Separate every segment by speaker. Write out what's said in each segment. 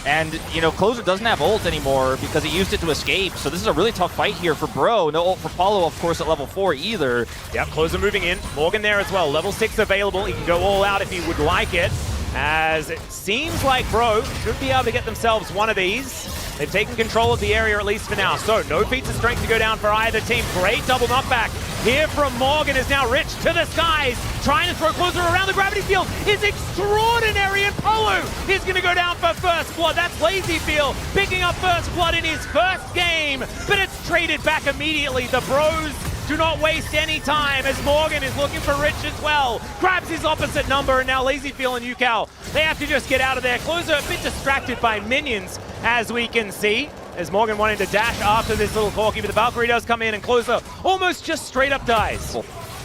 Speaker 1: And, you know, Closer doesn't have ult anymore because he used it to escape. So this is a really tough fight here for Bro. No ult for Paulo, of course, at level 4 either.
Speaker 2: Yep, Closer moving in. Morgan there as well. Level 6 available. He can go all out if he would like it. As it seems like Bro should be able to get themselves one of these. They've taken control of the area, at least for now. So no feats of strength to go down for either team. Great double knockback here from Morgan. Is now Rich to the skies, trying to throw Closer around the gravity field. Is extraordinary, and Polo is going to go down for first blood. That's Lazyfield picking up first blood in his first game, but it's traded back immediately. The Bros do not waste any time as Morgan is looking for Rich as well. Grabs his opposite number, and now Lazyfield and UCal, they have to just get out of there. Closer a bit distracted by minions, as we can see, as Morgan wanted to dash after this little Corki, but the Valkyrie does come in, and Closer almost just straight up dies.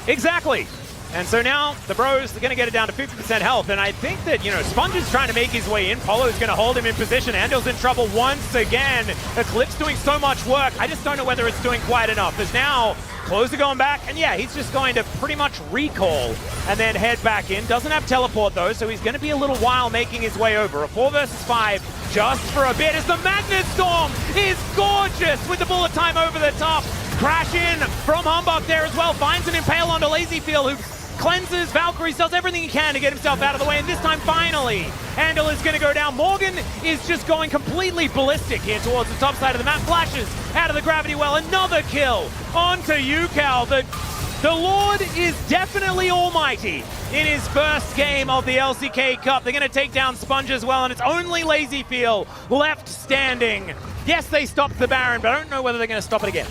Speaker 2: Exactly. And so now the Bros are going to get it down to 50% health, and I think that, you know, Sponge is trying to make his way in. Polo's going to hold him in position. Andel's in trouble once again. Eclipse doing so much work. I just don't know whether it's doing quite enough. There's now Closer going back, and yeah, he's just going to pretty much recall and then head back in. Doesn't have teleport though, so he's going to be a little while making his way over. A 4 versus 5 just for a bit as the Magnet Storm is gorgeous with the bullet time over the top. Crash in from Humbug there as well. Finds an Impale onto Lazyfield, who cleanses Valkyries, does everything he can to get himself out of the way, and this time finally Andal is going to go down. Morgan is just going completely ballistic here towards the top side of the map. Flashes out of the gravity well. Another kill onto UCal. The Lord is definitely almighty in his first game of the LCK Cup. They're going to take down Sponge as well, and it's only Lazyfield left standing. Yes, they stopped the Baron, but I don't know whether they're going to stop it again.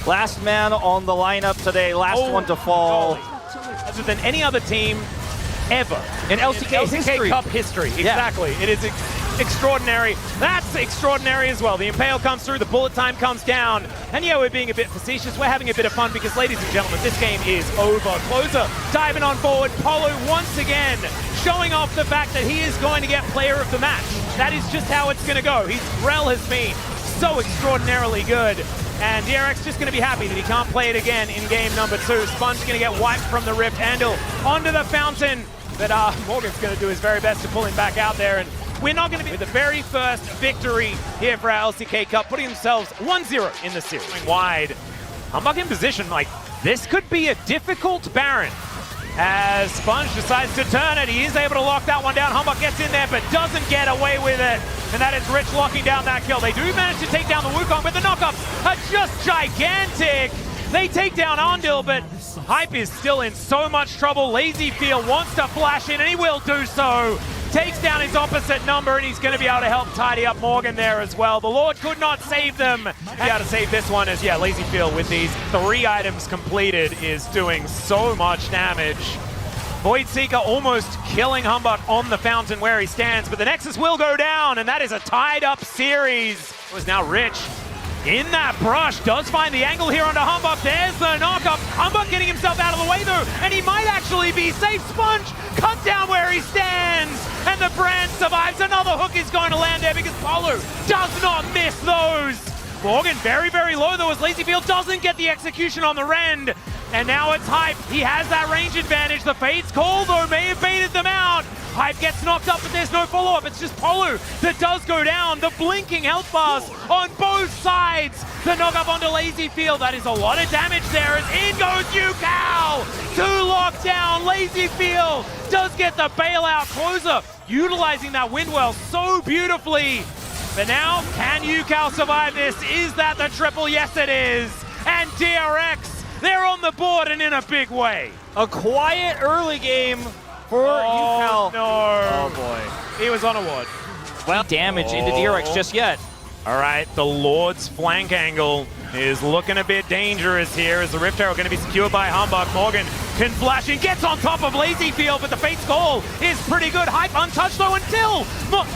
Speaker 1: Last man on the lineup today, last one to fall.
Speaker 2: Other than any other team ever
Speaker 1: in LCK history.
Speaker 2: Cup history. Exactly. Yeah. It is extraordinary. That's extraordinary as well. The Impale comes through, the bullet time comes down, and yeah, we're being a bit facetious. We're having a bit of fun because, ladies and gentlemen, this game is over. Closer diving on forward. Polo once again showing off the fact that he is going to get player of the match. That is just how it's going to go. Rel has been so extraordinarily good. And DRX just going to be happy that he can't play it again in game number 2. Sponge going to get wiped from the Rift. Andal onto the fountain. But Morgan's going to do his very best to pull him back out there. And we're not going to be with the very first victory here for our LCK Cup, putting themselves 1-0 in the series. Wide. Humbug in position. Like, this could be a difficult Baron. As Sponge decides to turn it, he is able to lock that one down. Humbug gets in there, but doesn't get away with it. And that is Rich locking down that kill. They do manage to take down the Wukong, but the knockups are just gigantic. They take down Ondil, but Hype is still in so much trouble. Lazyfield wants to flash in, and he will do so. Takes down his opposite number, and he's going to be able to help tidy up Morgan there as well. The Lord could not save them. Be able to save this one as, yeah, Lazyfield with these 3 items completed is doing so much damage. Voidseeker almost killing Humbug on the fountain where he stands, but the Nexus will go down, and that is a tied-up series. It was now Rich in that brush, does find the angle here onto Humbug. There's the knockup. Humbug getting himself out of the way though, and he might actually be safe. Sponge cut down where he stands, and the brand survives. Another hook is going to land there because Polo does not miss those. Morgan very, very low though as Lazyfield doesn't get the execution on the Rend. And now it's Hype. He has that range advantage. The Fate's Call though may have baited them out. Hype gets knocked up, but there's no follow-up. It's just Polo that does go down. The blinking health bars on both sides. The knock-up onto Lazyfield. That is a lot of damage there as in goes UCal to lock down. Lazyfield does get the bailout. Closer utilizing that Windwell so beautifully. But now, can UCal survive this? Is that the triple? Yes, it is. And DRX, they're on the board and in a big way.
Speaker 1: A quiet early game for UCal.
Speaker 2: No.
Speaker 1: Oh boy.
Speaker 2: He was on a ward.
Speaker 1: Well, damage into DRX just yet.
Speaker 2: All right, the Lord's flank angle is looking a bit dangerous here as the Rift Arrow going to be secured by Humbug. Morgan can flash and gets on top of Lazyfield, but the Fate's Call is pretty good. Hype untouched though until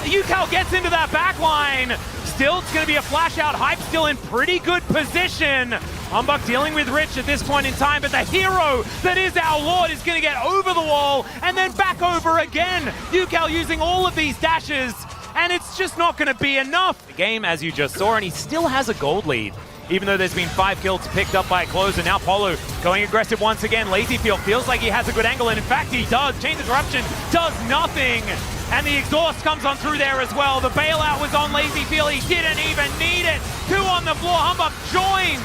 Speaker 2: UCal gets into that back line. Still, it's going to be a flash out. Hype still in pretty good position. Humbug dealing with Rich at this point in time, but the hero that is our Lord is going to get over the wall and then back over again. UCal using all of these dashes, and it's just not going to be enough. The game, as you just saw, and he still has a gold lead, even though there's been 5 kills picked up by Closer. Now Polo going aggressive once again. Lazyfield feels like he has a good angle, and in fact he does. Chain Disruption does nothing. And the exhaust comes on through there as well. The bailout was on Lazy Feel. He didn't even need it. 2 on the floor. Humbug joins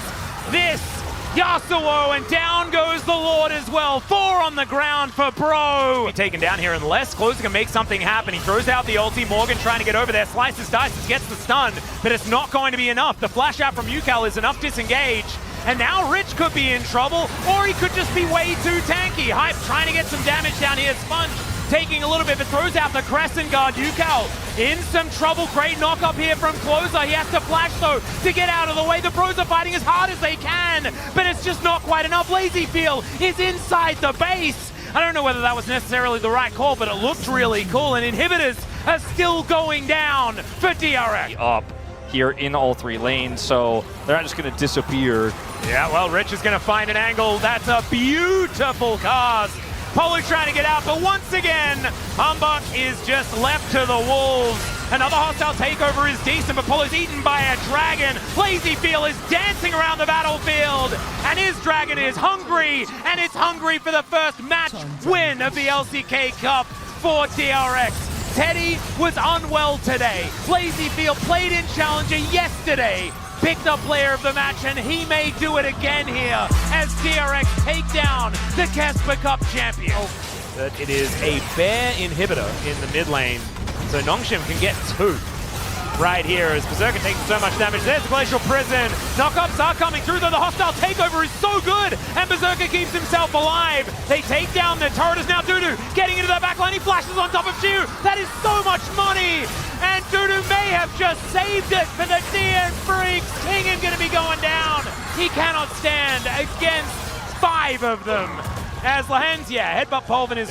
Speaker 2: this Yasuo, and down goes the Lord as well. 4 on the ground for Bro. Taken down here, unless Closer can make something happen. He throws out the ulti. Morgan trying to get over there. Slices, dices, gets the stun, but it's not going to be enough. The flash out from Yukal is enough disengage. And now Rich could be in trouble, or he could just be way too tanky. Hype trying to get some damage down here. Sponge taking a little bit, but throws out the Crescent Guard. Yukal in some trouble. Great knock up here from Closer. He has to flash though to get out of the way. The Bros are fighting as hard as they can, but it's just not quite enough. Lazy Feel is inside the base. I don't know whether that was necessarily the right call, but it looked really cool, and inhibitors are still going down for DRX.
Speaker 1: Up here in all 3 lanes, so they're not just going to disappear.
Speaker 2: Yeah, well, Rich is going to find an angle. That's a beautiful cast. Polo trying to get out, but once again, Humbug is just left to the wolves. Another hostile takeover is decent, but Polo's eaten by a dragon. Lazy Feel is dancing around the battlefield, and his dragon is hungry, and it's hungry for the first match win of the LCK Cup for DRX. Teddy was unwell today. Lazy Feel played in Challenger yesterday. Picked up player of the match, and he may do it again here as DRX take down the Casper Cup champion. But it is a bear inhibitor in the mid lane, so Nongshim can get 2 right here as Berserker taking so much damage. There's the Glacial Prison. Knockups are coming through, though the hostile takeover is so good, and Berserker keeps himself alive. They take down the turret. Now Dudu getting into the backline. He flashes on top of Jiu. That is so much money, and Dudu may have just saved it for the DN Freaks. Kingen gonna be going down. He cannot stand against 5 of them. As Lahens, headbutt Polvin is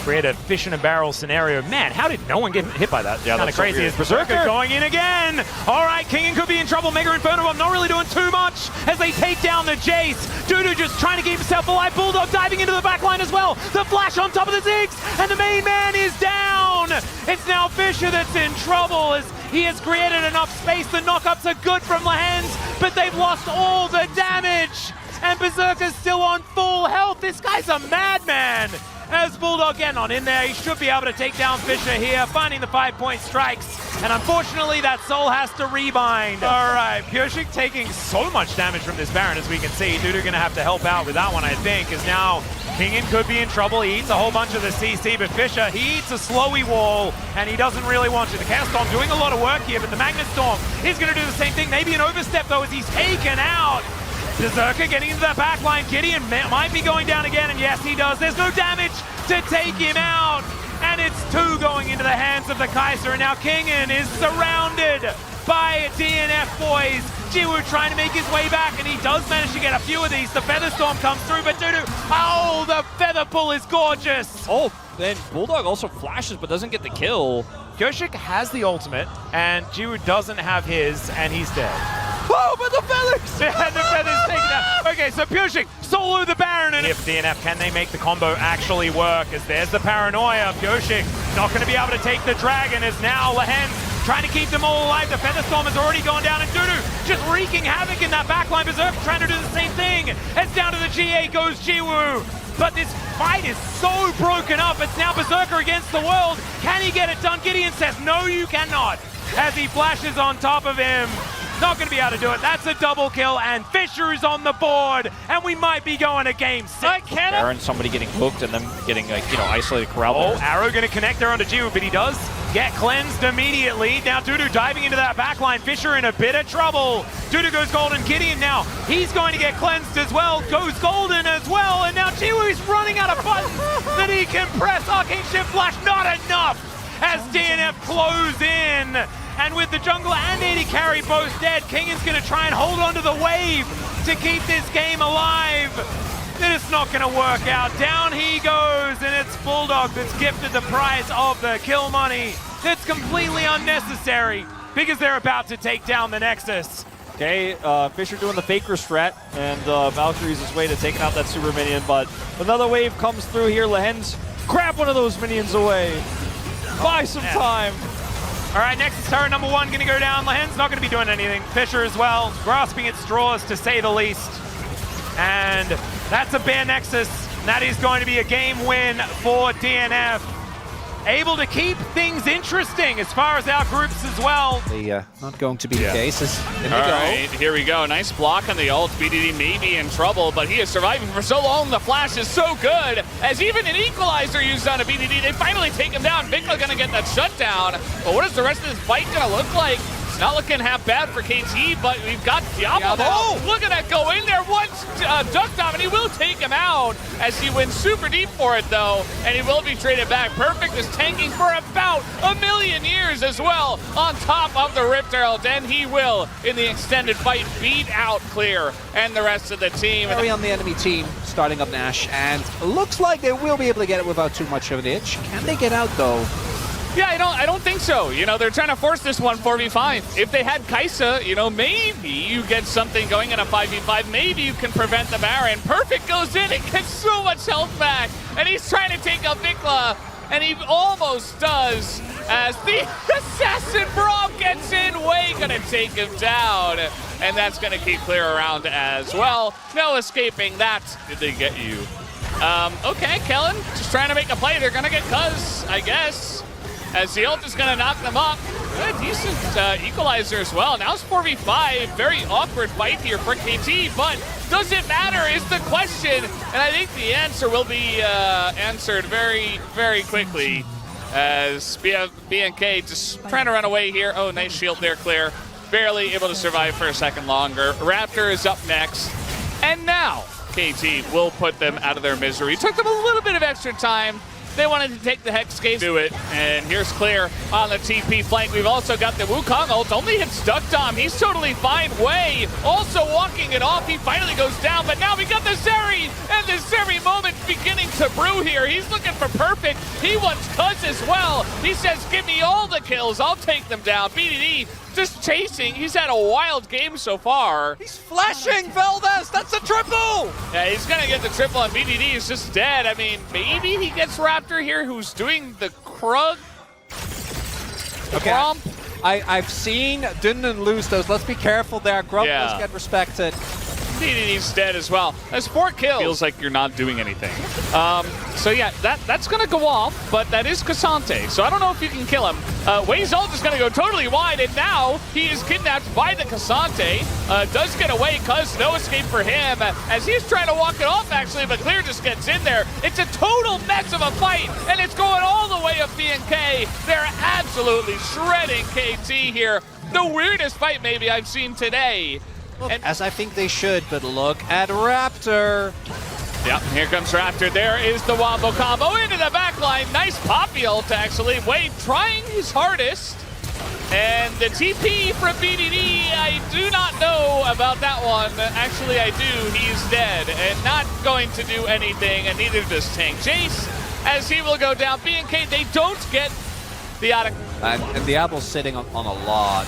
Speaker 2: create a fish in a barrel scenario. Man, how did no one get hit by that?
Speaker 1: Yeah,
Speaker 2: kind of crazy. As Berserker going in again. All right, Kingen could be in trouble. Mega Inferno Bomb not really doing too much as they take down the Jace. Dudu just trying to keep himself alive. Bulldog diving into the backline as well. The flash on top of the Ziggs, and the main man is down. It's now Fisher that's in trouble as he has created enough space. The knockups are good from Lahens, but they've lost all the damage. And Berserker's still on full health. This guy's a madman. As Bulldog getting on in there, he should be able to take down Fisher here, finding the 5-point strikes. And unfortunately, that soul has to rebind. All right, Pureshik taking so much damage from this Baron, as we can see. Dudu gonna have to help out with that one, I think, as now Kingen could be in trouble. He eats a whole bunch of the CC, but Fisher, he eats a slowy wall, and he doesn't really want to. The Chaos Storm doing a lot of work here, but the Magnet Storm is gonna do the same thing. Maybe an overstep, though, as he's taken out. Berserker getting into that backline. Gideon might be going down again, and yes, he does. There's no damage to take him out, and it's 2 going into the hands of the Kaiser, and now Kingen is surrounded by DNF boys. Jiwoo trying to make his way back, and he does manage to get a few of these. The Feather Storm comes through, but Dudu, oh, the Feather Pull is gorgeous.
Speaker 1: Oh, then Bulldog also flashes, but doesn't get the kill.
Speaker 2: Pureshik has the ultimate, and Jiwoo doesn't have his, and he's dead.
Speaker 1: Oh, but the feathers!
Speaker 2: Yeah, the feathers taken out. Okay, so Pureshik solo the Baron, and if DNF, can they make the combo actually work? As there's the paranoia. Pureshik not going to be able to take the dragon, as now Lahens trying to keep them all alive. The Feather Storm has already gone down, and Dudu just wreaking havoc in that backline. Berserk trying to do the same thing. As down to the G8 goes Jiwoo. But this fight is so broken up. It's now Berserker against the world. Can he get it done? Gideon says, no, you cannot. As he flashes on top of him. Not going to be able to do it. That's a double kill, and Fisher is on the board, and we might be going to game 6.
Speaker 1: Baron, somebody getting hooked and then getting, isolated corral.
Speaker 2: Oh, Arrow going to connect there onto Jiwoo, but he does get cleansed immediately. Now Dudu diving into that backline. Fisher in a bit of trouble. Dudu goes golden. Gideon now, he's going to get cleansed as well. Goes golden as well, and now Jiwoo is running out of buttons that he can press. Arcane Shift Flash, not enough as DNF close in. And with the jungle and AD carry both dead, Kingen's going to try and hold on to the wave to keep this game alive. It's not going to work out. Down he goes, and it's Bulldog that's gifted the prize of the kill money. It's completely unnecessary because they're about to take down the Nexus.
Speaker 1: Okay, Fisher doing the Faker strat, and Valkyrie's his way to take out that super minion, but another wave comes through here. Lahens grab one of those minions away. Buy some time.
Speaker 2: All right, Nexus turret number 1 going to go down. Lahen's not going to be doing anything. Fisher as well, grasping at straws to say the least. And that's a bare Nexus. That is going to be a game win for DNF. able to keep things interesting as far as our groups as well.
Speaker 3: Not going to be the case. In
Speaker 4: All right, here we go. Nice block on the ult. BDD may be in trouble, but he is surviving for so long. The flash is so good. As even an equalizer used on a BDD, they finally take him down. Vikla gonna get that shutdown. But what is the rest of this fight gonna look like? It's not looking half bad for KT, but we've got Diablo. Oh, look at that go in there once, Duck Dom, and he will take him out as he wins super deep for it, though, and he will be traded back. Perfect is tanking for about 1,000,000 years as well on top of the Rift Herald, and he will, in the extended fight, beat out Clear and the rest of the team.
Speaker 3: Very on the enemy team, starting up Nash, and looks like they will be able to get it without too much of an itch. Can they get out, though?
Speaker 4: Yeah, I don't think so. You know, they're trying to force this one 4v5. If they had Kai'Sa, you know, maybe you get something going in a 5v5. Maybe you can prevent the Baron. Perfect goes in and gets so much health back. And he's trying to take out Vikla, and he almost does as the Assassin Braum gets in. Way gonna take him down. And that's gonna keep Clear around as well. No escaping that. Did they get you? Okay, Kellen, just trying to make a play. They're gonna get Cuz, I guess. As the ult is going to knock them up. A decent equalizer as well. Now it's 4v5. Very awkward fight here for KT, but does it matter is the question. And I think the answer will be answered very, very quickly. As BNK just trying to run away here. Oh, nice shield there, Clear. Barely able to survive for a second longer. Raptor is up next. And now KT will put them out of their misery. Took them a little bit of extra time. They wanted to take the Hex case, do it, and here's Clear on the TP flank. We've also got the Wukong ult, only hits Duck Dom. He's totally fine. Wei also walking it off. He finally goes down, but now we got the Zeri, and the Zeri moment beginning to brew here. He's looking for Perfect. He wants Cuz as well. He says, give me all the kills. I'll take them down. BDD just chasing. He's had a wild game so far.
Speaker 3: He's flashing, Valdez! That's a triple!
Speaker 4: Yeah, he's gonna get the triple, and BDD is just dead. I mean, maybe he gets Raptor here, who's doing the Krug.
Speaker 3: Okay. I've seen Dunnen lose those. Let's be careful there. Grump must get respected.
Speaker 4: BDD's dead as well. That's 4 kills. Feels like you're not doing anything. So yeah, that's gonna go off, but that is Cassante, so I don't know if you can kill him. Wei's ult is gonna go totally wide, and now he is kidnapped by the Cassante. Does get away, Cuz no escape for him, as he's trying to walk it off actually, but Clear just gets in there. It's a total mess of a fight, and it's going all the way up BNK. They're absolutely shredding KT here. The weirdest fight maybe I've seen today.
Speaker 3: As I think they should, but look at Raptor.
Speaker 4: Yep, here comes Raptor. There is the Wombo combo into the back line. Nice poppy ult, actually. Wade trying his hardest. And the TP from BDD, I do not know about that one. Actually, I do. He is dead and not going to do anything, and neither does Tank Chase, as he will go down. BNK, they don't get the Attic.
Speaker 3: And Diablo's sitting on a lot.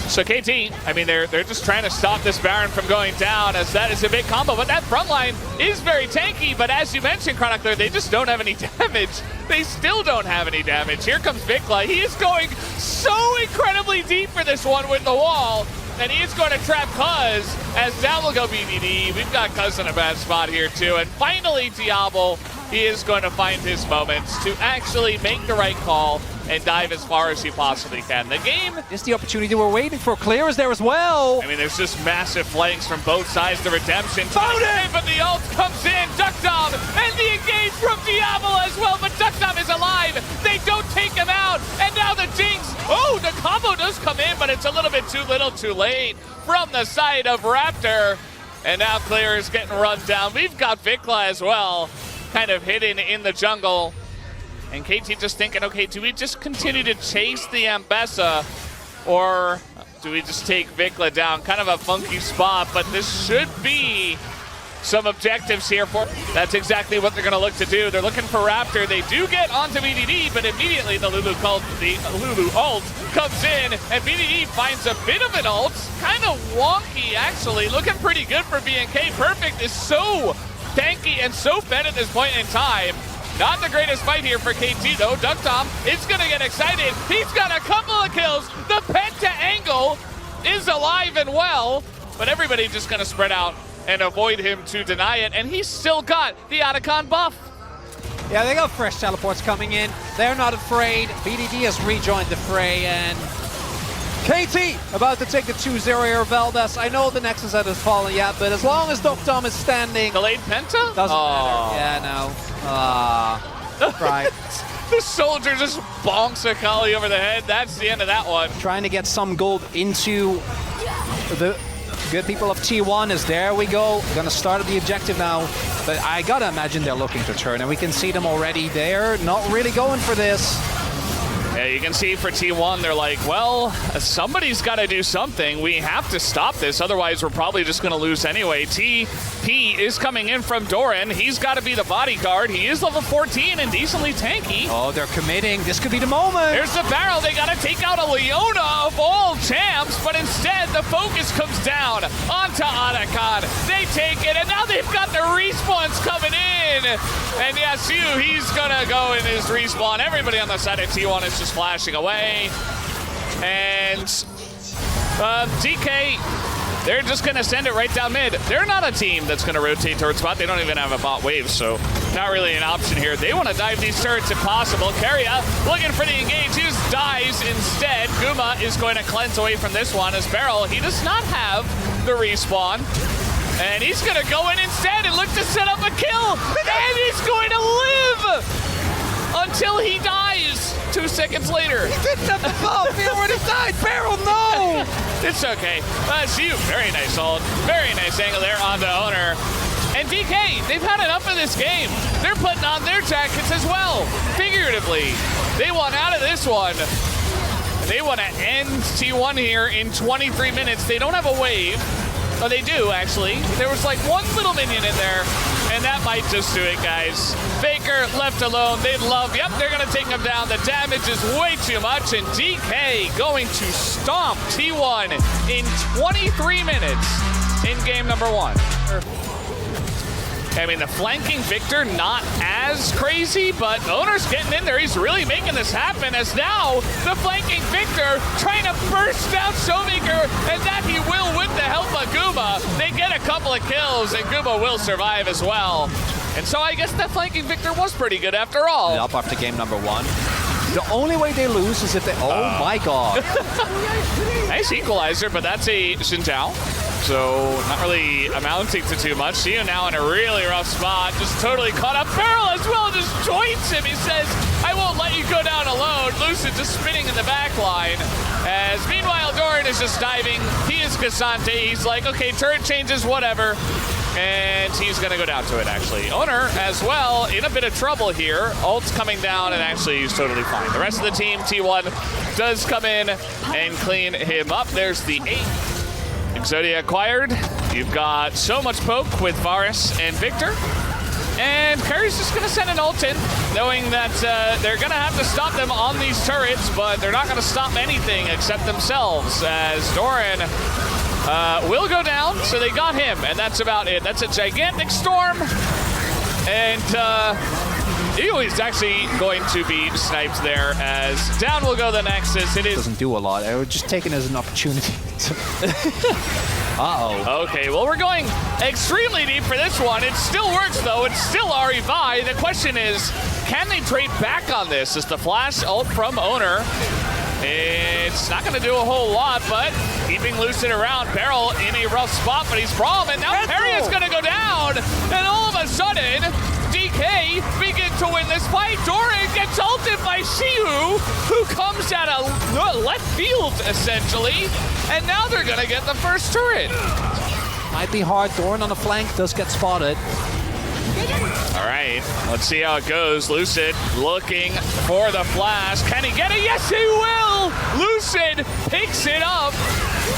Speaker 4: So KT, I mean, they're just trying to stop this Baron from going down, as that is a big combo, but that front line is very tanky, but as you mentioned, Chronicler, they just don't have any damage. They still don't have any damage. Here comes Vikla. He is going so incredibly deep for this one with the wall, and he is going to trap Cuz, as down will go BDD. We've got Cuz in a bad spot here too, and finally Diablo, he is going to find his moments to actually make the right call and dive as far as he possibly can. The game
Speaker 3: is the opportunity we're waiting for. Clear is there as well.
Speaker 4: I mean, there's just massive flanks from both sides. The redemption, but the ult comes in. Duck Dom and the engage from Diablo as well, but Duck Dom is alive. They don't take him out, and now the Jinx. Oh, the combo does come in, but it's a little bit too little, too late from the side of Raptor. And now Clear is getting run down. We've got Vikla as well, kind of hidden in the jungle. And KT just thinking, okay, do we just continue to chase the Ambessa, or do we just take Vikla down? Kind of a funky spot, but this should be some objectives here for. That's exactly what they're going to look to do. They're looking for Raptor. They do get onto BDD, but immediately the Lulu ult comes in, and BDD finds a bit of an ult. Kind of wonky, actually. Looking pretty good for BNK. Perfect is so tanky and so fed at this point in time. Not the greatest fight here for KT, though. Duck Dom is going to get excited. He's got a couple of kills. The Penta angle is alive and well, but everybody just going to spread out and avoid him to deny it, and he's still got the Otacon buff.
Speaker 3: Yeah, they got fresh teleports coming in. They're not afraid. BDD has rejoined the fray, and KT about to take the 2-0 here, Veldas. I know the Nexus hasn't fallen yet, but as long as Dom is standing,
Speaker 4: Delayed Penta?
Speaker 3: doesn't matter. Yeah, no. Right.
Speaker 4: The soldier just bonks Akali over the head. That's the end of that one.
Speaker 3: Trying to get some gold into the good people of T1 as there we go. Gonna start at the objective now, but I gotta imagine they're looking to turn, and we can see them already. They're not really going for this.
Speaker 4: Yeah, you can see for T1, they're like, well, somebody's got to do something. We have to stop this, otherwise we're probably just going to lose anyway. TP is coming in from Doran. He's got to be the bodyguard. He is level 14 and decently tanky.
Speaker 3: Oh, they're committing. This could be the moment.
Speaker 4: There's the barrel. They got to take out a Leona of all champs, but instead the focus comes down onto Otacon. They take it, and now they've got the respawns coming in. And Yasuo, he's going to go in his respawn. Everybody on the side of T1 is just flashing away. And DK, they're just going to send it right down mid. They're not a team that's going to rotate towards bot. They don't even have a bot wave, so not really an option here. They want to dive these turrets if possible. Keria looking for the engage. He just dies instead. Guma is going to cleanse away from this one as Beryl, he does not have the respawn. And he's going to go in instead and look to set up a kill. And he's going to live until he dies 2 seconds later.
Speaker 3: He didn't have the ball. He already died. Beryl, no!
Speaker 4: It's okay. See you. Very nice ult. Very nice angle there on the owner. And DK, they've had enough of this game. They're putting on their jackets as well. Figuratively, they want out of this one. They want to end T1 here in 23 minutes. They don't have a wave. Oh, they do, actually. There was like one little minion in there, and that might just do it, guys. Faker left alone. They love, yep, they're going to take him down. The damage is way too much, and DK going to stomp T1 in 23 minutes in game number 1. I mean, the flanking Victor, not as crazy, but Owner's getting in there. He's really making this happen as now the flanking Victor trying to burst down Showmaker, and that he will with the help of Guma. They get a couple of kills, and Guma will survive as well. And so I guess that flanking Victor was pretty good after all.
Speaker 3: Up after game number 1. The only way they lose is if they... Oh my god.
Speaker 4: Nice equalizer, but that's a Xintao. So not really amounting to too much. See you now in a really rough spot. Just totally caught up. Beryl as well just joins him. He says, I won't let you go down alone. Lucid just spinning in the back line. As meanwhile, Doran is just diving. He is Cassante. He's like, okay, turret changes, whatever. And he's going to go down to it, actually. Owner, as well, in a bit of trouble here. Ult's coming down, and actually he's totally fine. The rest of the team, T1, does come in and clean him up. There's the 8. Exodia acquired. You've got so much poke with Varus and Victor. And Curry's just going to send an ult in, knowing that they're going to have to stop them on these turrets, but they're not going to stop anything except themselves, as Doran will go down, so they got him, and that's about it. That's a gigantic storm, and he's actually going to be sniped there, as down will go the Nexus. It is...
Speaker 3: Doesn't do a lot. I was just taking it as an opportunity to... Uh-oh.
Speaker 4: Okay, well, we're going extremely deep for this one. It still works, though. It's still REVI. The question is, can they trade back on this? Is the flash ult from Owner? It's not going to do a whole lot, but keeping Lucid around. Beryl in a rough spot, but he's Braum, and now Perry is going to go down. And all of a sudden, DK begin to win this fight. Doran gets ulted by Shihu, who comes out of left field, essentially. And now they're going to get the first turret.
Speaker 3: Might be hard. Doran on the flank does get spotted.
Speaker 4: All right, let's see how it goes. Lucid looking for the flash. Can he get it? Yes, he will! Lucid picks it up,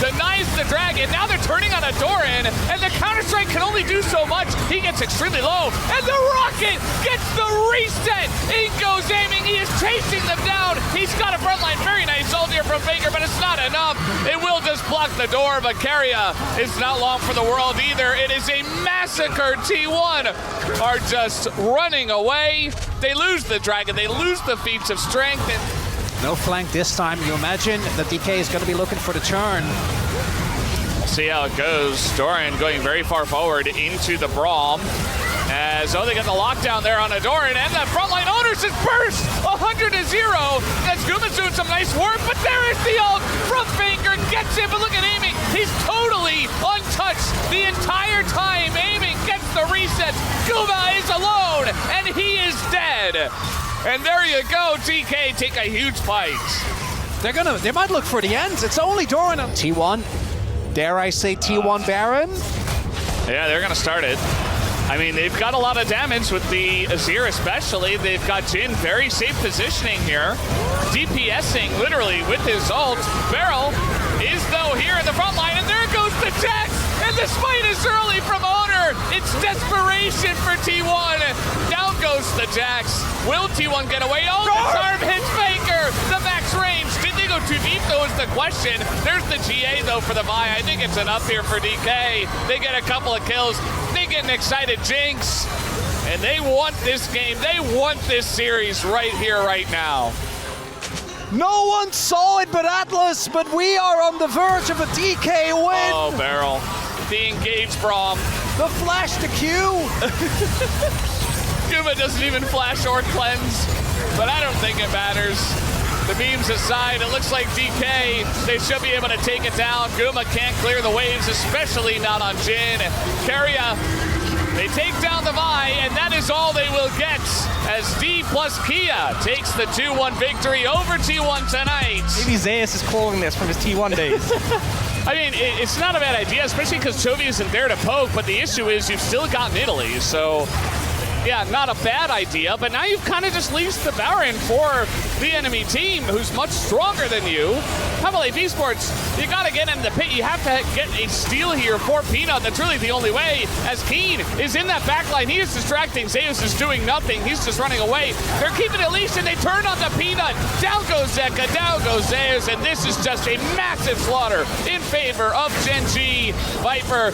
Speaker 4: denies the dragon. Now they're turning on a Doran, and the counter-strike can only do so much. He gets extremely low, and the rocket gets the reset. In goes aiming. He is chasing them down. He's got a front line. Very nice ult here from Faker, but it's not enough. It will just block the door, but Keria is not long for the world either. It is a massacre. T1 are just running away. They lose the dragon. They lose the feats of strength. And
Speaker 3: no flank this time. You imagine that DK is going to be looking for the turn.
Speaker 4: We'll see how it goes. Doran going very far forward into the Braum. As they got the lockdown there on Adoran, and the frontline owners just burst 100-0. As Guma's doing some nice work, but there is the ult from Faker, gets it, but look at aiming. He's totally untouched the entire time. Aiming gets the reset. Guma is alone, and he is dead. And there you go, DK take a huge fight.
Speaker 3: They might look for the ends. It's only Doran on T1. Dare I say T1 Baron?
Speaker 4: Yeah, they're gonna start it. I mean, they've got a lot of damage with the Azir especially. They've got Jin very safe positioning here. DPSing literally with his ult. Beryl is though here in the front line, and there goes the Jax! And the smite is early from Owner! It's desperation for T1! Down goes the Jax. Will T1 get away? Oh, the Charm hits Faker! The max range! Did they go too deep though is the question. There's the GA though for the Vi. I think it's enough here for DK. They get a couple of kills. They get an excited Jinx. And they want this game. They want this series right here, right now.
Speaker 3: No one saw it but Atlas, but we are on the verge of a DK win.
Speaker 4: Oh, Beryl. The engaged Braum.
Speaker 3: The flash to Q.
Speaker 4: Guma doesn't even flash or cleanse, but I don't think it matters. The beams aside, it looks like DK, they should be able to take it down. Guma can't clear the waves, especially not on Jin. Keria, they take down the Vi, and that is all they will get as D plus Kia takes the 2-1 victory over T1 tonight.
Speaker 2: Maybe Zeus is calling this from his T1 days.
Speaker 4: I mean, it's not a bad idea, especially because Chovy isn't there to poke, but the issue is you've still got Italy, so yeah, not a bad idea, but now you've kind of just leased the Baron for the enemy team, who's much stronger than you. Heavily Esports, you gotta get in the pit. You have to get a steal here for Peanut. That's really the only way, as Keen is in that backline. He is distracting. Zeus is doing nothing. He's just running away. They're keeping it leashed, and they turn on the Peanut. Down goes Zeka, down goes Zeus, and this is just a massive slaughter in favor of Gen.G. Viper,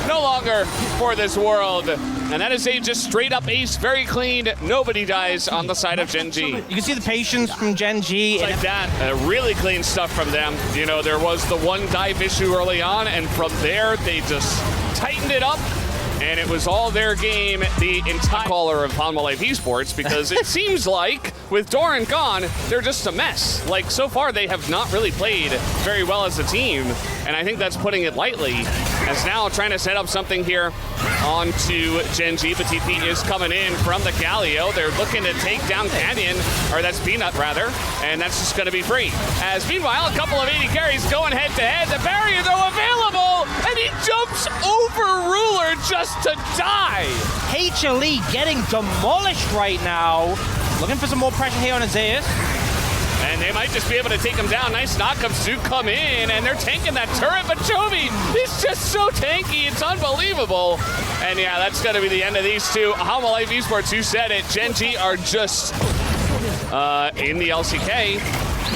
Speaker 4: no longer for this world. And that is a just straight up ace, very clean. Nobody dies on the side of Gen.G.
Speaker 2: You can see the patience from Gen.G.
Speaker 4: Like that, really clean stuff from them. You know, there was the one dive issue early on, and from there, they just tightened it up. And it was all their game, the entire caller of Palmolive Esports, because it seems like with Doran gone, they're just a mess. Like, so far, they have not really played very well as a team, and I think that's putting it lightly. As now trying to set up something here onto Gen.G, but TP is coming in from the Galio. They're looking to take down Canyon, or that's Peanut rather, and that's just going to be free. As meanwhile, a couple of 80 carries going head to head. The barrier though available, and he jumps over Ruler just to die.
Speaker 2: HLE getting demolished right now. Looking for some more pressure here on Zeus.
Speaker 4: And they might just be able to take him down. Nice knockups do come in, and they're tanking that turret, but Chovy is just so tanky, it's unbelievable. And yeah, that's gonna be the end of these two. Palmolive Esports, who said it, Gen.G are just in the LCK,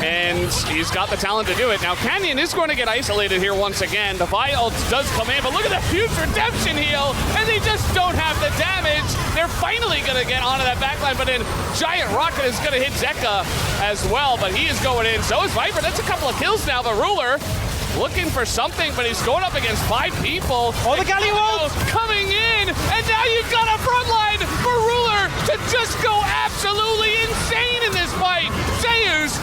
Speaker 4: and he's got the talent to do it. Now, Canyon is going to get isolated here once again. The Vi ult does come in, but look at that huge redemption heal, and they just don't have the damage. They're finally going to get onto that backline, but then Giant Rocket is going to hit Zeka as well, but he is going in. So is Viper. That's a couple of kills now, but Ruler looking for something, but he's going up against 5 people.
Speaker 2: Oh, the Galio ult
Speaker 4: coming in, and now you've got a front line for Ruler to just go absolutely insane in this fight. Zeus,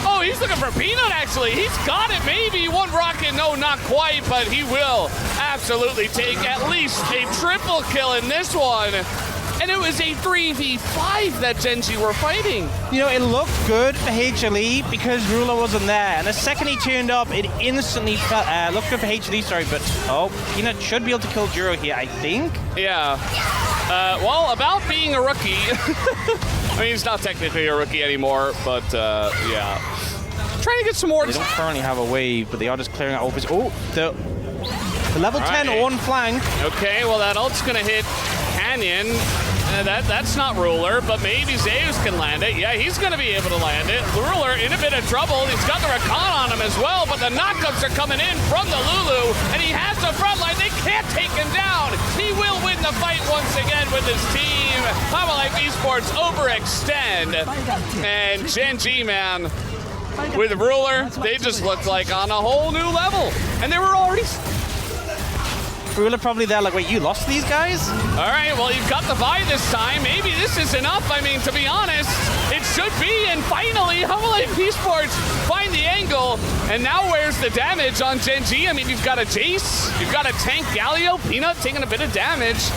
Speaker 4: oh, he's looking for Peanut, actually. He's got it, maybe. One rocket, no, not quite, but he will absolutely take at least a triple kill in this one. And it was a 3v5 that Gen.G were fighting.
Speaker 2: You know, it looked good for HLE because Ruler wasn't there. And the second he turned up, it instantly looked good for HLE, sorry, but oh, Peanut should be able to kill Juro here, I think.
Speaker 4: Yeah. Well, about being a rookie. I mean, he's not technically a rookie anymore, but yeah. Trying to get some more.
Speaker 2: They don't currently have a wave, but they are just clearing out opens. Oh, the level 10 on flank.
Speaker 4: Okay, well, that ult's going to hit Canyon. That's not Ruler, but maybe Zeus can land it. Yeah, he's going to be able to land it. Ruler in a bit of trouble. He's got the Rakan on him as well, but the knockups are coming in from the Lulu, and he has the front line. They can't take him down. He will win the fight once again with his team. Palmolive Esports overextend. And Gen.G, man, with Ruler, they just looked like on a whole new level. And they were already...
Speaker 5: Ruler probably there like, wait, you lost these guys?
Speaker 4: All right, well, you've got the buy this time. Maybe this is enough. I mean, to be honest, it should be. And finally, Humble-Life Esports find the angle. And now where's the damage on Gen.G? I mean, you've got a Jace, you've got a tank Galio, Peanut taking a bit of damage.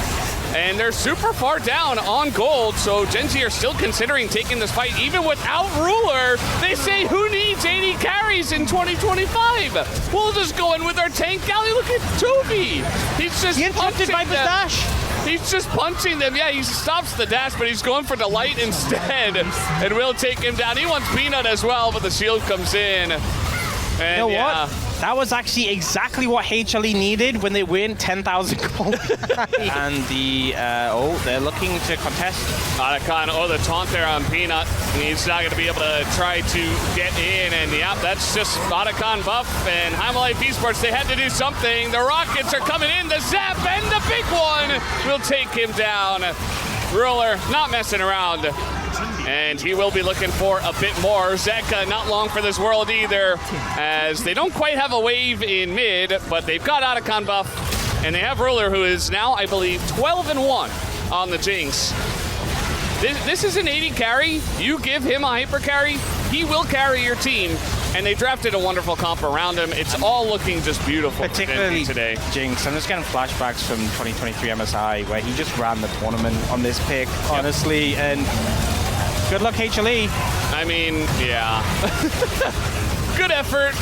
Speaker 4: And they're super far down on gold, so Gen.G are still considering taking this fight even without Ruler. They say, who needs 80 carries in 2025? We'll just go in with our tank Galio. Look at Toby. He's just punching
Speaker 5: by the
Speaker 4: them.
Speaker 5: dash.
Speaker 4: He's just punching them. Yeah, he stops the dash, but he's going for Delight instead, and will take him down. He wants Peanut as well, but the shield comes in. And
Speaker 5: You know what? That was actually exactly what HLE needed when they win 10,000 gold. And the, they're looking to contest.
Speaker 4: Otacon, the taunt there on Peanut. He's not going to be able to try to get in, and yeah, that's just Otacon buff. And Humble-Life Esports, they had to do something. The Rockets are coming in, the zap, and the big one will take him down. Ruler not messing around. And he will be looking for a bit more. Zeka not long for this world either, as they don't quite have a wave in mid, but they've got Otacon buff, and they have Ruler, who is now, I believe, 12-1 on the Jinx. This is an 80 carry. You give him a hyper carry, he will carry your team. And they drafted a wonderful comp around him. It's all looking just beautiful.
Speaker 5: Particularly
Speaker 4: today.
Speaker 5: Jinx. I'm just getting flashbacks from 2023 MSI, where he just ran the tournament on this pick, honestly. And good luck, HLE.
Speaker 4: I mean, yeah. Good effort.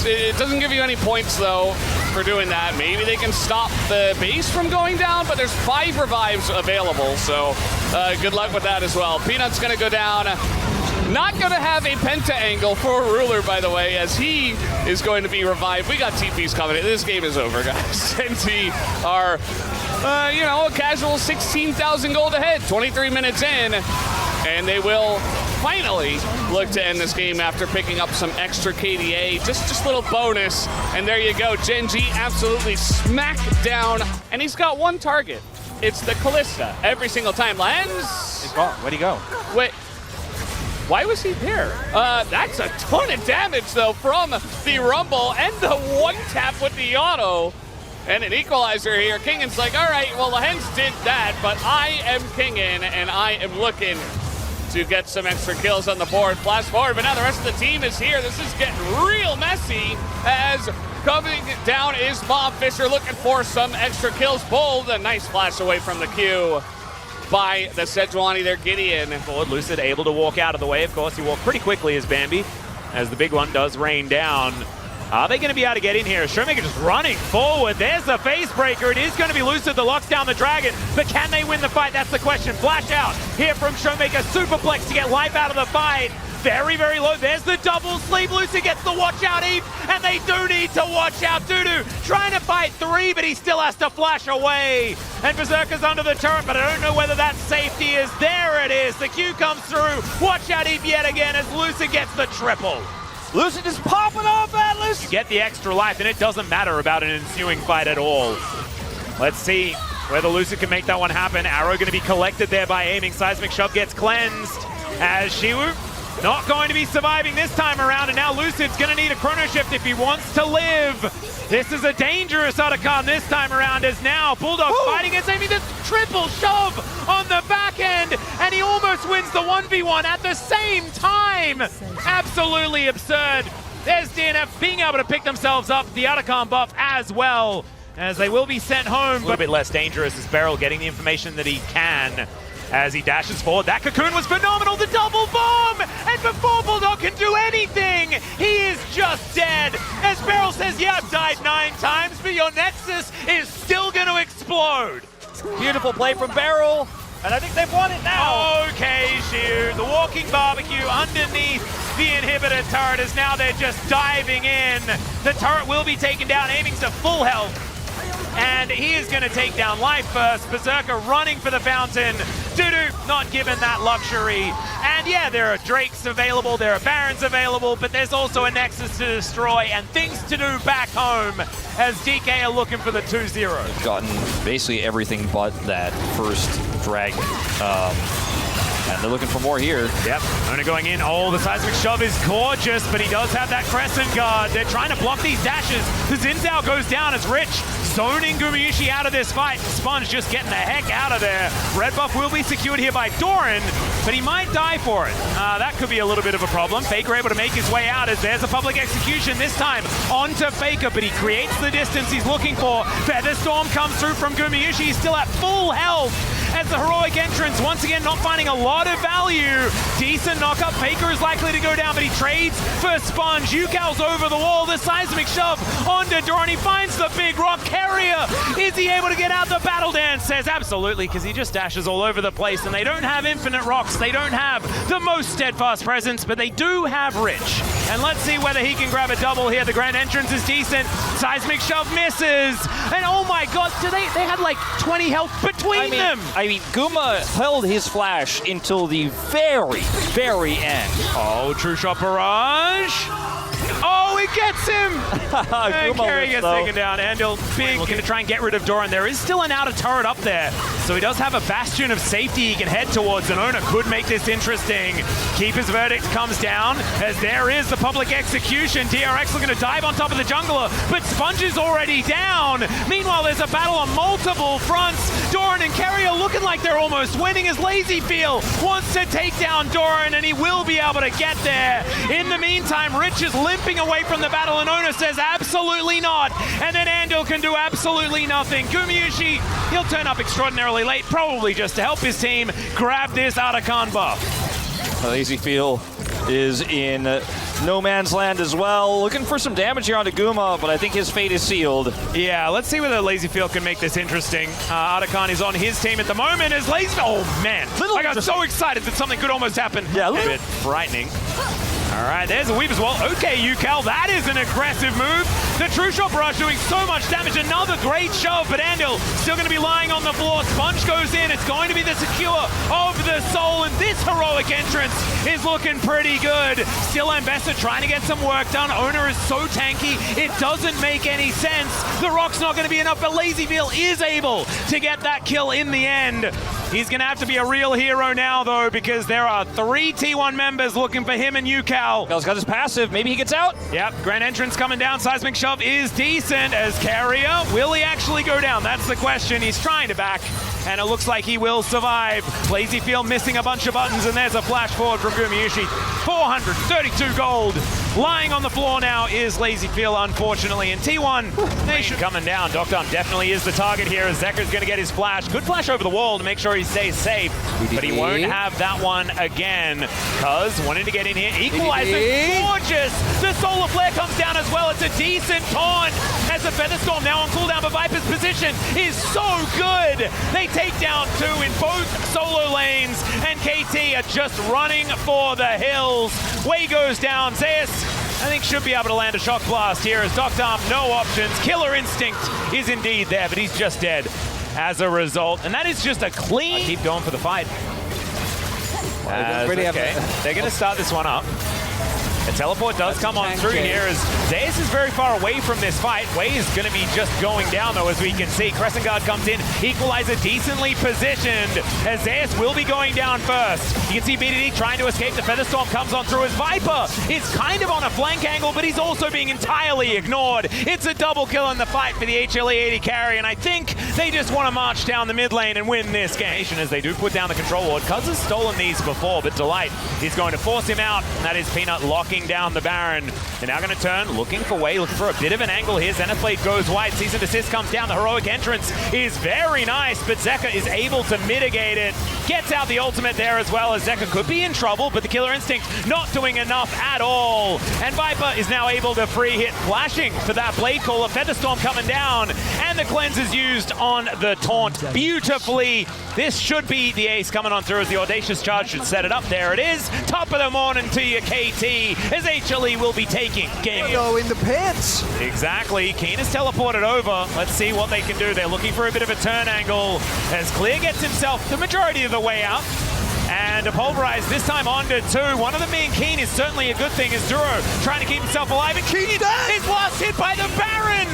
Speaker 4: It doesn't give you any points, though, for doing that. Maybe they can stop the base from going down, but there's 5 revives available, so good luck with that as well. Peanut's going to go down. Not going to have a penta angle for Ruler, by the way, as he is going to be revived. We got TPs coming in. This game is over, guys. Gen.G are, a casual 16,000 gold ahead, 23 minutes in. And they will finally look to end this game after picking up some extra KDA. Just a little bonus. And there you go. Gen.G absolutely smacked down. And he's got one target. It's the Callista every single time. Lens.
Speaker 5: He's gone. Where'd he go?
Speaker 4: Wait. Why was he there? That's a ton of damage, though, from the Rumble and the one-tap with the auto. And an equalizer here. Kingan's like, all right, well, the Hens did that, but I am Kingan, and I am looking to get some extra kills on the board. Flash forward, but now the rest of the team is here. This is getting real messy, as coming down is Mob Fisher looking for some extra kills. Pulled a nice flash away from the Q by the Sejuani there, Gideon.
Speaker 1: Forward, Lucid able to walk out of the way. Of course, he walked pretty quickly as Bambi, as the big one does rain down. Are they going to be able to get in here? Showmaker just running forward. There's the face breaker. It is going to be Lucid that locks down the Dragon, but can they win the fight? That's the question. Flash out here from Showmaker. Superplex to get life out of the fight. Very, very low. There's the double sleep. Lucid gets the watch out Eve, and they do need to watch out. Dudu trying to fight 3, but he still has to flash away. And Berserker's under the turret, but I don't know whether that safety is. There it is. The Q comes through. Watch out Eve yet again as Lucid gets the triple. Lucid just popping off Atlas. You get the extra life, and it doesn't matter about an ensuing fight at all. Let's see whether Lucid can make that one happen. Arrow going to be collected there by aiming. Seismic Shove gets cleansed as Shiwu not going to be surviving this time around, and now Lucid's going to need a chrono shift if he wants to live. This is a dangerous Otacon this time around, as now Bulldog fighting against aiming the triple shove on the back end, and he almost wins the 1v1 at the same time. Absolutely absurd. There's DNF being able to pick themselves up the Otacon buff as well, as they will be sent home. A little bit less dangerous as Beryl getting the information that he can. As he dashes forward, that cocoon was phenomenal, the double bomb! And before Bulldog can do anything, he is just dead. As Beryl says, yeah, I've died 9 times, but your Nexus is still going to explode. Beautiful play from Beryl, and I think they've won it now. Okay, Shiu, the walking barbecue underneath the inhibitor turret, as now they're just diving in. The turret will be taken down, aiming to full health. And he is going to take down life first. Berserker running for the fountain. Dudu not given that luxury. And yeah, there are Drakes available, there are Barons available, but there's also a Nexus to destroy and things to do back home as DK are looking for the 2-0.
Speaker 6: Gotten basically everything but that first Dragon. And they're looking for more here.
Speaker 1: Yep, Ona going in. Oh, the seismic shove is gorgeous, but he does have that crescent guard. They're trying to block these dashes. The Xin Zhao goes down as Rich zoning Gumayusi out of this fight. Sponge just getting the heck out of there. Red buff will be secured here by Doran, but he might die for it. That could be a little bit of a problem. Faker able to make his way out as there's a public execution this time onto Faker, but he creates the distance he's looking for. Featherstorm comes through from Gumayusi. He's still at full health as the heroic entrance once again not finding a lot of value. Decent knockup. Faker is likely to go down, but he trades for Sponge. Yukal's over the wall. The seismic shove onto Doran. He finds the big rock carrier. Is he able to get out? The battle dance says absolutely, because he just dashes all over the place, and they don't have infinite rocks. They don't have the most steadfast presence, but they do have Rich. And let's see whether he can grab a double here. The grand entrance is decent. Seismic shove misses. And oh my god, they had like 20 health between them.
Speaker 6: I mean, Guma held his flash until the very, very end.
Speaker 1: Oh, true shot barrage. Oh, it gets him! And Carry gets taken down. Andil big looking to try and get rid of Doran. There is still an outer turret up there, so he does have a bastion of safety he can head towards, and Ona could make this interesting. Keeper's verdict comes down as there is the public execution. DRX looking to dive on top of the jungler, but Sponge is already down. Meanwhile, there's a battle on multiple fronts. Doran and Carrier looking like they're almost winning as Lazyfield wants to take down Doran, and he will be able to get there. In the meantime, Rich is limping away from the battle, and Ona says absolutely not. And then Andil can do absolutely nothing. Gumayusi, he'll turn up extraordinarily late, probably just to help his team grab this Otacon buff.
Speaker 6: Lazyfield is in no man's land as well. Looking for some damage here onto Guma, but I think his fate is sealed.
Speaker 1: Yeah, let's see whether Lazyfield can make this interesting. Otacon is on his team at the moment as Lazyfield. Oh man, I got so excited that something could almost happen.
Speaker 6: Yeah,
Speaker 1: a bit frightening. All right, there's a weave as well. Okay, Yukal, that is an aggressive move. The True Shot Barrage doing so much damage. Another great shove, but Andil still going to be lying on the floor. Sponge goes in. It's going to be the secure of the soul, and this heroic entrance is looking pretty good. Still Ambessa trying to get some work done. Ona is so tanky, it doesn't make any sense. The rock's not going to be enough, but Lazyfield is able to get that kill in the end. He's going to have to be a real hero now, though, because there are 3 T1 members looking for him and Yukal.
Speaker 6: Yukal's got his passive. Maybe he gets out.
Speaker 1: Yep, grand entrance coming down. Seismic shove is decent as Carrier. Will he actually go down? That's the question. He's trying to back, and it looks like he will survive. Lazyfield missing a bunch of buttons, and there's a flash forward from Gumayusi. 432 gold. Lying on the floor now is Lazyfield, unfortunately. And T1 Nation coming down. Dokdom definitely is the target here as Zekker's going to get his flash. Good flash over the wall to make sure he stays safe, but he won't have that one again. Cuz wanting to get in here. Equalizer, gorgeous. The solar flare comes down as well. It's a decent taunt as the Featherstorm now on cooldown, but Viper's position is so good. They take down 2 in both solo lanes, and KT are just running for the hills. Way goes down. Zeus, I think, should be able to land a shock blast here as Dokdom, no options. Killer instinct is indeed there, but he's just dead as a result. And that is just a clean... keep going for the fight. They're going to start this one up. The teleport does come on through here as Zeus is very far away from this fight. Wei is going to be just going down, though, as we can see. Crescent Guard comes in. Equalizer decently positioned as Zeus will be going down first. You can see BDD trying to escape. The Featherstorm comes on through as Viper is kind of on a flank angle, but he's also being entirely ignored. It's a double kill in the fight for the HLE 80 carry, and I think they just want to march down the mid lane and win this game. As they do put down the control ward. Cuz has stolen these before, but Delight is going to force him out. And that is Peanut locking down the Baron. They're now going to turn, looking for Wei, looking for a bit of an angle here. Zenith Blade goes wide. Cease and Desist comes down. The heroic entrance is very nice, but Zeka is able to mitigate it. Gets out the ultimate there as well, as Zeka could be in trouble, but the Killer Instinct not doing enough at all. And Viper is now able to free hit, flashing for that Blade Caller. Featherstorm coming down, and the cleanse is used on the taunt beautifully. This should be the ace coming on through as the Audacious Charge should set it up. There it is. Top of the morning to you, KT, as HLE will be taking game.
Speaker 7: Go in the pits.
Speaker 1: Exactly. Keen is teleported over. Let's see what they can do. They're looking for a bit of a turn angle as Clear gets himself the majority of the way out. And
Speaker 2: And a pulverize this time onto 2. One of them being Keen is certainly a good thing as Duro trying to keep himself alive. And Keen is last hit by the Baron.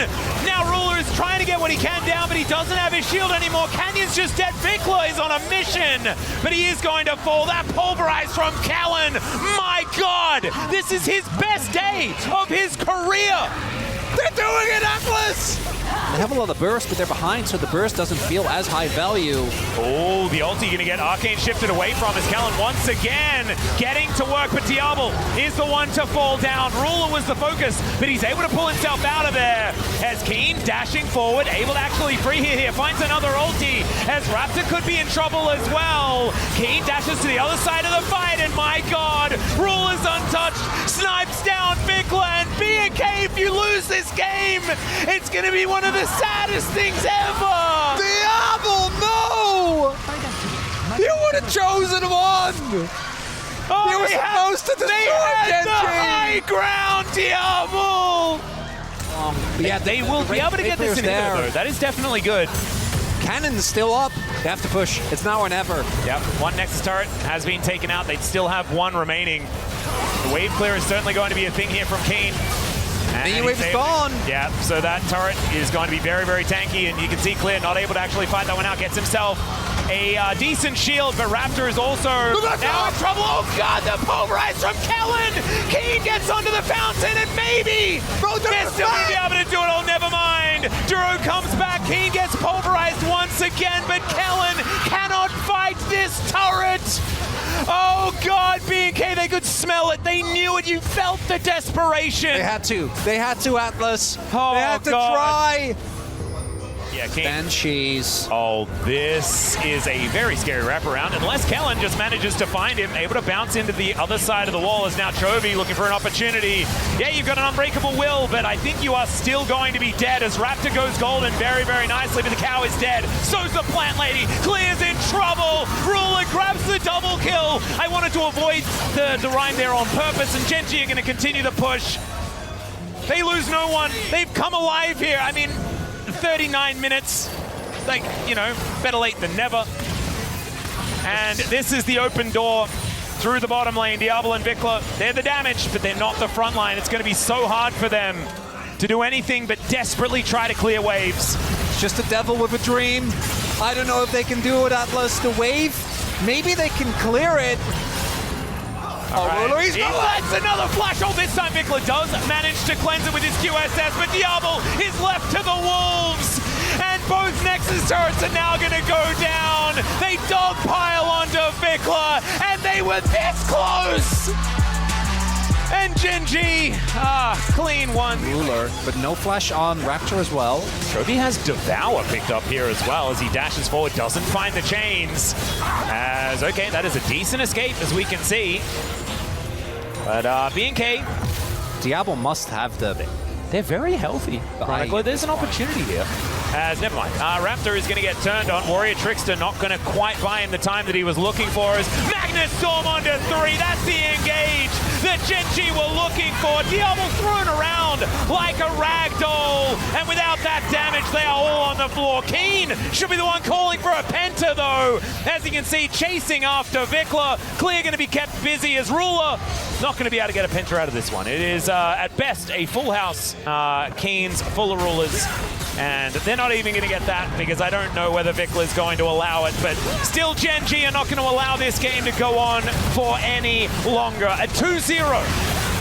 Speaker 2: Now Ruler is trying to get what he can down, but he doesn't have his shield anymore. Canyon's just dead. Vikla is on a mission, but he is going to fall. That pulverize from Callan. My God, this is his best day of his career.
Speaker 3: They're doing it, Atlas! They have a lot of burst, but they're behind, so the burst doesn't feel as high value.
Speaker 2: Oh, the ulti going to get Arcane shifted away from as Callan once again getting to work, but Diablo is the one to fall down. Ruler was the focus, but he's able to pull himself out of there. As Keen dashing forward, able to actually free hit here, finds another ulti, as Raptor could be in trouble as well. Keen dashes to the other side of the fight, and my God, Ruler's untouched, snipes down Vikla, and BNK, if you lose this game, it's going to be one of the saddest things ever!
Speaker 3: Diablo, no! You would have chosen one!
Speaker 2: Oh,
Speaker 3: you were supposed to destroy
Speaker 2: Gen.G! The
Speaker 3: Gen.G!
Speaker 2: high ground, Diablo!
Speaker 3: But yeah,
Speaker 2: They will be able to get this inhibitor, though. That is definitely good.
Speaker 3: Cannon's still up. They have to push. It's now or never.
Speaker 2: Yep, one Nexus turret has been taken out. They'd still have one remaining. The wave clear is certainly going to be a thing here from Keen.
Speaker 3: The wave is gone.
Speaker 2: Yeah, so that turret is going to be very, very tanky, and you can see Clear not able to actually fight that one out. Gets himself a decent shield, but Raptor is also now in trouble. Oh God, the pulverize from Kellen. Keen gets onto the fountain, and maybe they're still going to be able to do it. Oh, never mind. Duro comes back. Keen gets pulverized once again, but Kellen cannot fight this turret. Oh God, BNK, they could smell it. They knew it. You felt the desperation.
Speaker 3: They had to. They had to, Atlas.
Speaker 2: Oh,
Speaker 3: they had to
Speaker 2: God.
Speaker 3: try.
Speaker 2: Yeah, Keen.
Speaker 3: Banshees.
Speaker 2: Oh, this is a very scary wraparound. Unless Kellen just manages to find him, able to bounce into the other side of the wall, is now Chovy looking for an opportunity. Yeah, you've got an unbreakable will, but I think you are still going to be dead as Raptor goes golden very, very nicely, but the cow is dead. So's the plant lady. Clear's in trouble. Ruler grabs the double kill. I wanted to avoid the rhyme there on purpose, and Gen.G are going to continue the push. They lose no one. They've come alive here. I mean, 39 minutes, like, you know, better late than never. And this is the open door through the bottom lane. Diablo and Vikla, they're the damage, but they're not the front line. It's going to be so hard for them to do anything but desperately try to clear waves.
Speaker 3: It's just a devil with a dream. I don't know if they can do it, Atlas. The wave, maybe they can clear it.
Speaker 2: Ruler, he's that's another flash. Oh, this time Vikla does manage to cleanse it with his QSS, but Diablo is left to the wolves. And both Nexus turrets are now going to go down. They dogpile onto Vikla, and they were this close. And Gen.G, clean one.
Speaker 3: Ruler, but no flash on Raptor as well.
Speaker 2: Chovy has Devour picked up here as well as he dashes forward, doesn't find the chains. As, okay, that is a decent escape as we can see. But BNK,
Speaker 3: Diablo must have the...
Speaker 2: they're very healthy. Chronicler, there's an opportunity here. As, never mind. Raptor is going to get turned on. Warrior Trickster not going to quite buy him the time that he was looking for. As Magnus Storm onto 3. That's the engage that Gen.G were looking for. Diablo thrown around like a rag doll. And without that damage, they are all on the floor. Keen should be the one calling for a penta, though. As you can see, chasing after Vikla. Clear going to be kept busy as Ruler not going to be able to get a penta out of this one. It is, at best, a full house. Keen's full of Rulers. And they're not even going to get that because I don't know whether Vikla is going to allow it. But still, Gen.G are not going to allow this game to go on for any longer. A 2-0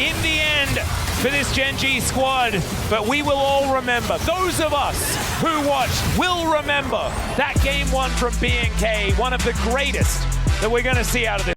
Speaker 2: in the end for this Gen.G squad. But we will all remember, those of us who watched will remember that game one from BNK, one of the greatest that we're going to see out of this.